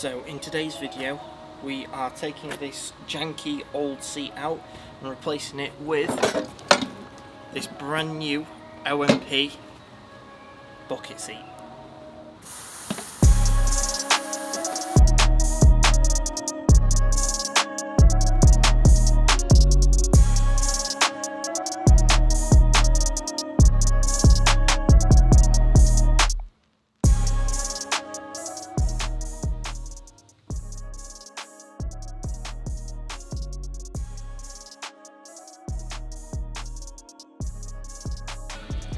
So in today's video we are taking this janky old seat out and replacing it with this brand new OMP bucket seat.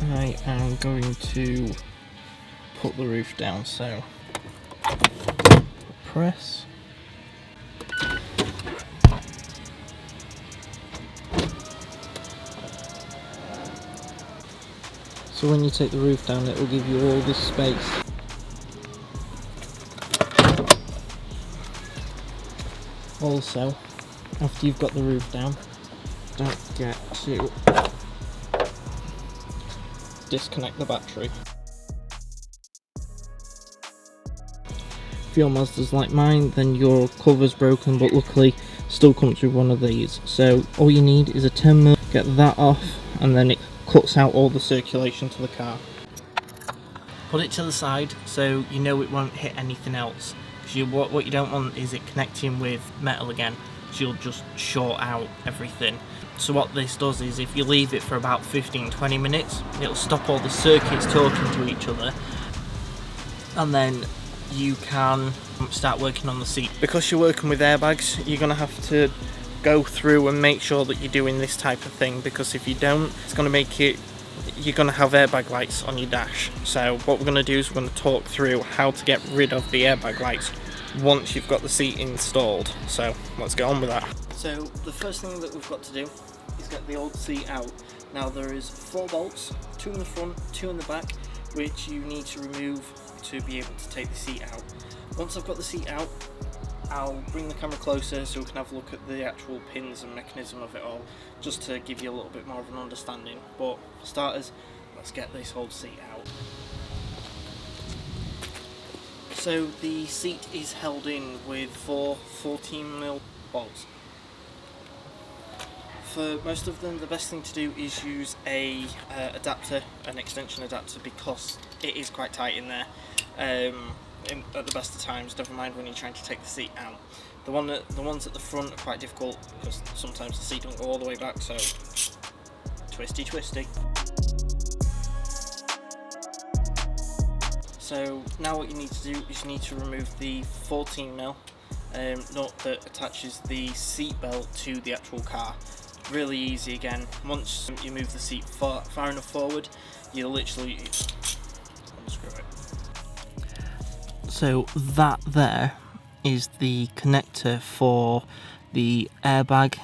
I am going to put the roof down, so press. So when you take the roof down, it will give you all this space. Also, after you've got the roof down, don't forget to disconnect the battery. If your Mazda's like mine, then your cover's broken, but luckily still comes with one of these. So all you need is a 10mm, get that off, and then it cuts out all the circulation to the car. Put it to the side so you know it won't hit anything else, because what you don't want is it connecting with metal again, so you'll just short out everything. So what this does is, if you leave it for about 15-20 minutes, it'll stop all the circuits talking to each other, and then you can start working on the seat. Because you're working with airbags, you're going to have to go through and make sure that you're doing this type of thing, because if you don't, it's going to make it, you're going to have airbag lights on your dash. So what we're going to do is we're going to talk through how to get rid of the airbag lights once you've got the seat installed. So let's get on with that. So the first thing that we've got to do is get the old seat out. Now there is 4 bolts, 2 in the front, 2 in the back, which you need to remove to be able to take the seat out. Once I've got the seat out, I'll bring the camera closer so we can have a look at the actual pins and mechanism of it all, just to give you a little bit more of an understanding. But for starters, let's get this old seat out. So the seat is held in with 4 14mm bolts. For most of them, the best thing to do is use a adapter, an extension adapter, because it is quite tight in there at the best of times, never mind when you're trying to take the seat out. The ones at the front are quite difficult because sometimes the seat don't go all the way back, so twisty. So now what you need to do is you need to remove the 14mm nut that attaches the seat belt to the actual car. Really easy again. Once you move the seat far enough forward, you literally unscrew it. So that there is the connector for the airbag,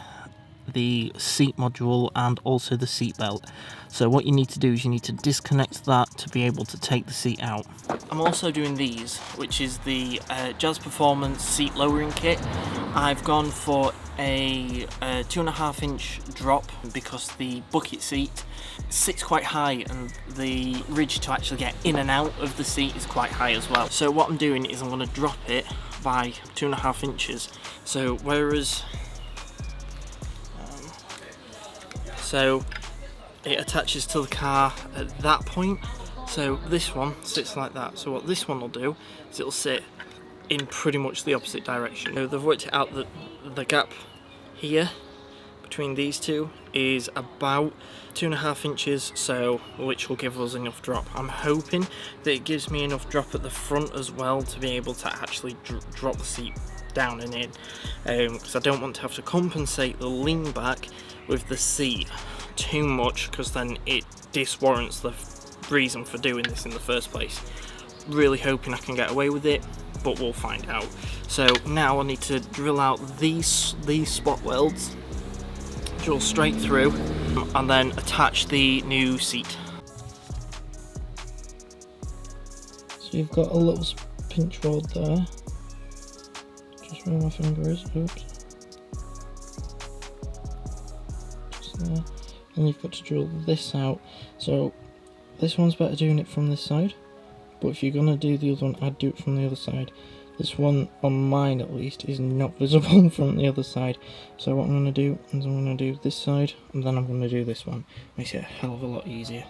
the seat module, and also the seat belt. So what you need to do is you need to disconnect that to be able to take the seat out. I'm also doing these, which is the Jazz Performance seat lowering kit. I've gone for a 2.5-inch drop because the bucket seat sits quite high and the ridge to actually get in and out of the seat is quite high as well. So what I'm doing is I'm going to drop it by 2.5 inches. So whereas so it attaches to the car at that point, so this one sits like that. So what this one will do is it'll sit in pretty much the opposite direction. So they've worked it out that the gap here between these two is about 2.5 inches, so which will give us enough drop. I'm hoping that it gives me enough drop at the front as well to be able to actually drop the seat down and in, because I don't want to have to compensate the lean back with the seat too much, because then it diswarrants the reason for doing this in the first place. Really hoping I can get away with it, but we'll find out. So now I need to drill out these spot welds, drill straight through, and then attach the new seat. So you've got a little pinch rod there, just where my finger is, oops. Just there. And you've got to drill this out. So this one's better doing it from this side, but if you're going to do the other one, I'd do it from the other side. This one, on mine at least, is not visible from the other side. So what I'm going to do is I'm going to do this side, and then I'm going to do this one. Makes it a hell of a lot easier.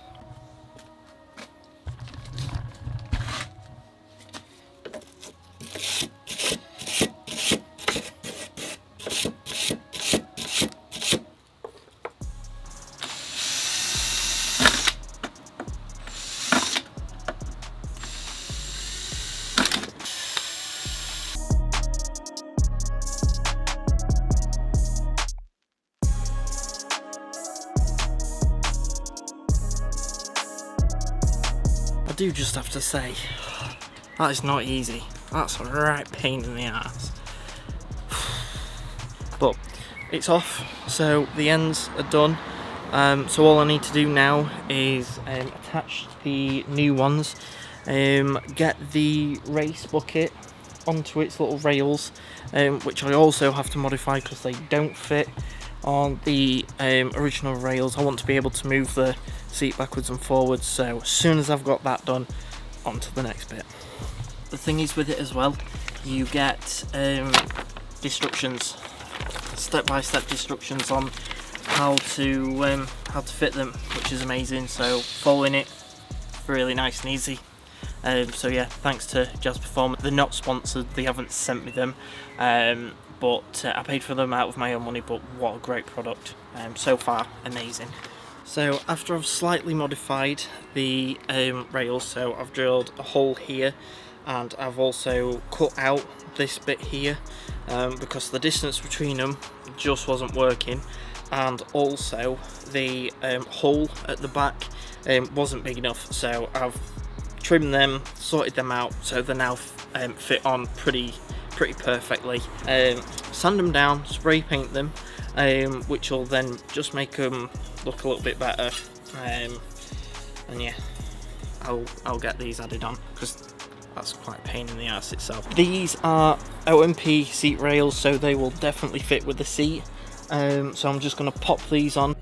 I do just have to say, that is not easy. That's a right pain in the ass. But it's off, so the ends are done. So all I need to do now is attach the new ones, get the race bucket onto its little rails, which I also have to modify because they don't fit on the original rails. I want to be able to move the seat backwards and forwards, so as soon as I've got that done, on to the next bit. The thing is with it as well, you get instructions, step-by-step instructions on how to fit them, which is amazing. So following it, really nice and easy. So yeah, thanks to Jazz Performance. They're not sponsored, they haven't sent me them, but I paid for them out of my own money. But what a great product, so far amazing. So after I've slightly modified the rails, so I've drilled a hole here, and I've also cut out this bit here because the distance between them just wasn't working, and also the hole at the back wasn't big enough, so I've trimmed them, sorted them out, so they now fit on pretty perfectly. Sand them down, spray paint them, which will then just make them look a little bit better, and yeah, I'll get these added on because that's quite a pain in the ass itself. These are OMP seat rails, so they will definitely fit with the seat. So I'm just going to pop these on.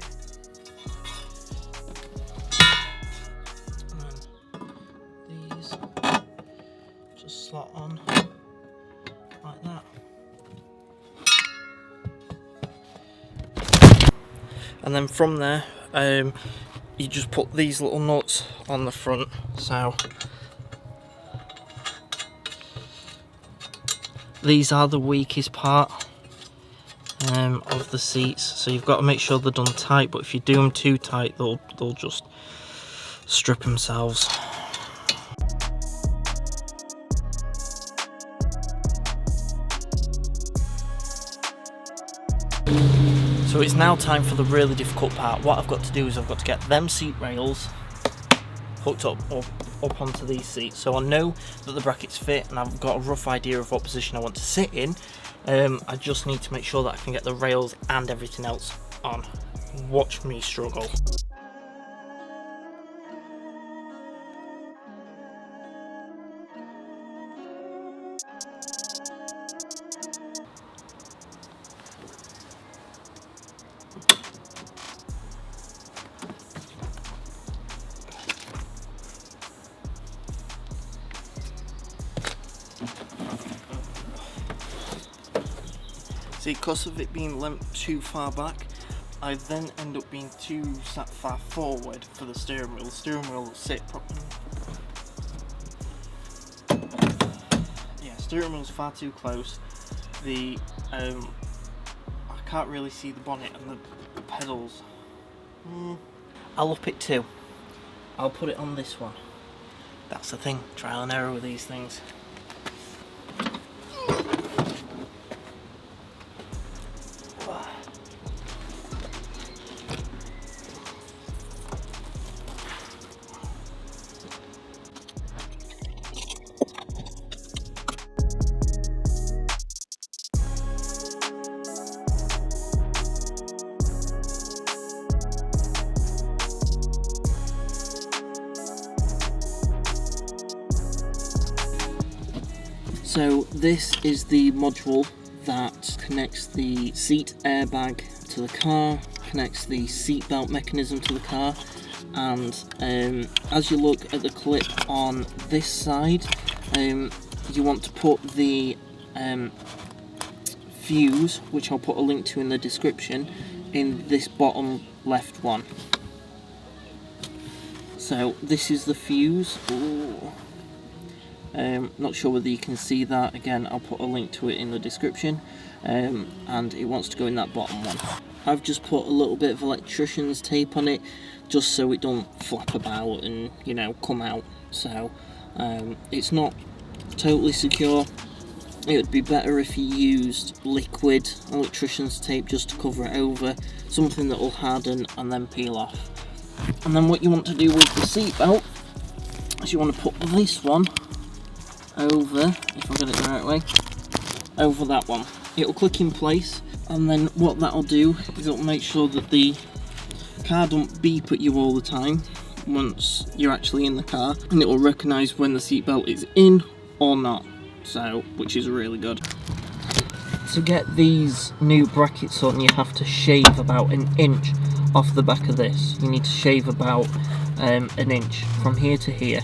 And these just slot on like that. And then from there, you just put these little nuts on the front. So these are the weakest part of the seats, so you've got to make sure they're done tight, but if you do them too tight, they'll just strip themselves. So it's now time for the really difficult part. What I've got to do is I've got to get them seat rails hooked up onto these seats, so I know that the brackets fit and I've got a rough idea of what position I want to sit in. I just need to make sure that I can get the rails and everything else on. Watch me struggle. See, because of it being lent too far back, I then end up being too far forward for the steering wheel. The steering wheel will sit properly. Yeah, steering wheel's far too close. The I can't really see the bonnet and the pedals. I'll up it too. I'll put it on this one. That's the thing, trial and error with these things. So this is the module that connects the seat airbag to the car, connects the seat belt mechanism to the car, and as you look at the clip on this side, you want to put the fuse, which I'll put a link to in the description, in this bottom left one. So this is the fuse. Not sure whether you can see that. Again, I'll put a link to it in the description, and it wants to go in that bottom one. I've just put a little bit of electrician's tape on it, just so it don't flap about and, you know, come out. So it's not totally secure. It would be better if you used liquid electrician's tape just to cover it over, something that will harden and then peel off. And then what you want to do with the seatbelt is you want to put this one over, if I get it the right way, over that one. It'll click in place, and then what that'll do is it'll make sure that the car don't beep at you all the time once you're actually in the car, and it will recognise when the seatbelt is in or not, so which is really good. To get these new brackets on, you have to shave about an inch off the back of this. You need to shave about an inch from here to here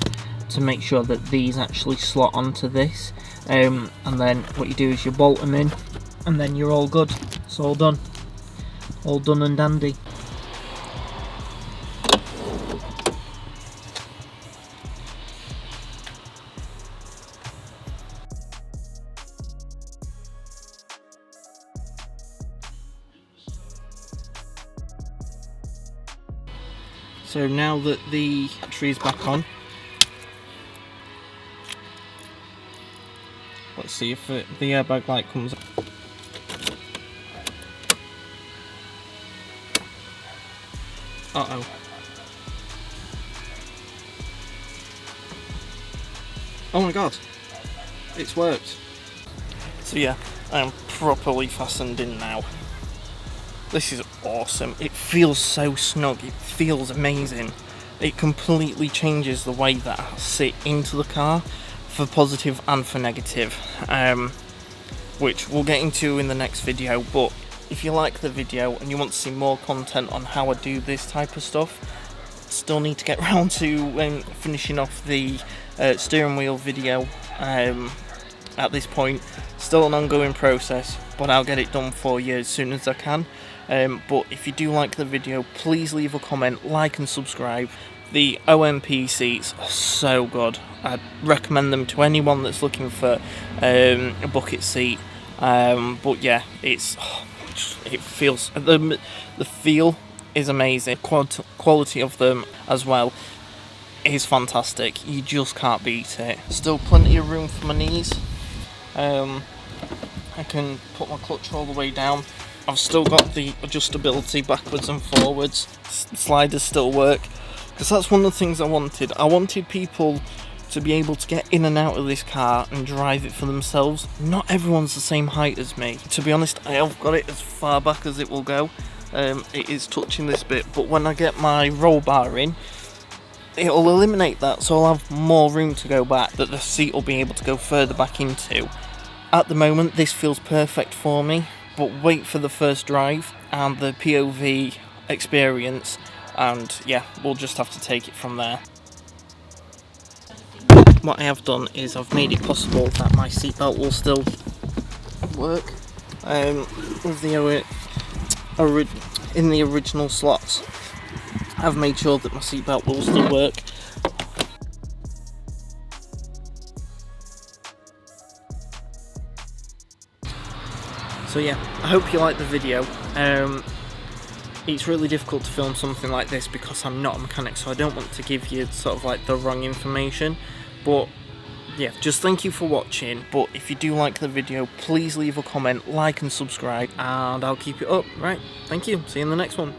to make sure that these actually slot onto this, and then what you do is you bolt them in, and then you're all good. It's all done and dandy. So now that the battery is back on, let's see if the airbag light comes up. Uh-oh. Oh my god, it's worked. So yeah, I'm properly fastened in now. This is awesome. It feels so snug, it feels amazing. It completely changes the way that I sit into the car, for positive and for negative, which we'll get into in the next video. But if you like the video and you want to see more content on how I do this type of stuff, still need to get around to finishing off the steering wheel video at this point. Still an ongoing process, but I'll get it done for you as soon as I can. But if you do like the video, please leave a comment, like and subscribe. The OMP seats are so good. I'd recommend them to anyone that's looking for a bucket seat. But yeah, it feels, the feel is amazing. Quality of them as well is fantastic. You just can't beat it. Still plenty of room for my knees. I can put my clutch all the way down. I've still got the adjustability backwards and forwards. Sliders still work, because that's one of the things I wanted. I wanted people to be able to get in and out of this car and drive it for themselves. Not everyone's the same height as me. To be honest, I have got it as far back as it will go. It is touching this bit, but when I get my roll bar in, it'll eliminate that, so I'll have more room to go back, that the seat will be able to go further back into. At the moment, this feels perfect for me, but wait for the first drive and the POV experience, and yeah, we'll just have to take it from there. What I have done is I've made it possible that my seatbelt will still work with the in the original slots. I've made sure that my seatbelt will still work. So yeah, I hope you liked the video. It's really difficult to film something like this because I'm not a mechanic, so I don't want to give you sort of like the wrong information. But yeah, just thank you for watching. But if you do like the video, please leave a comment, like and subscribe, and I'll keep it up. Right, thank you. See you in the next one.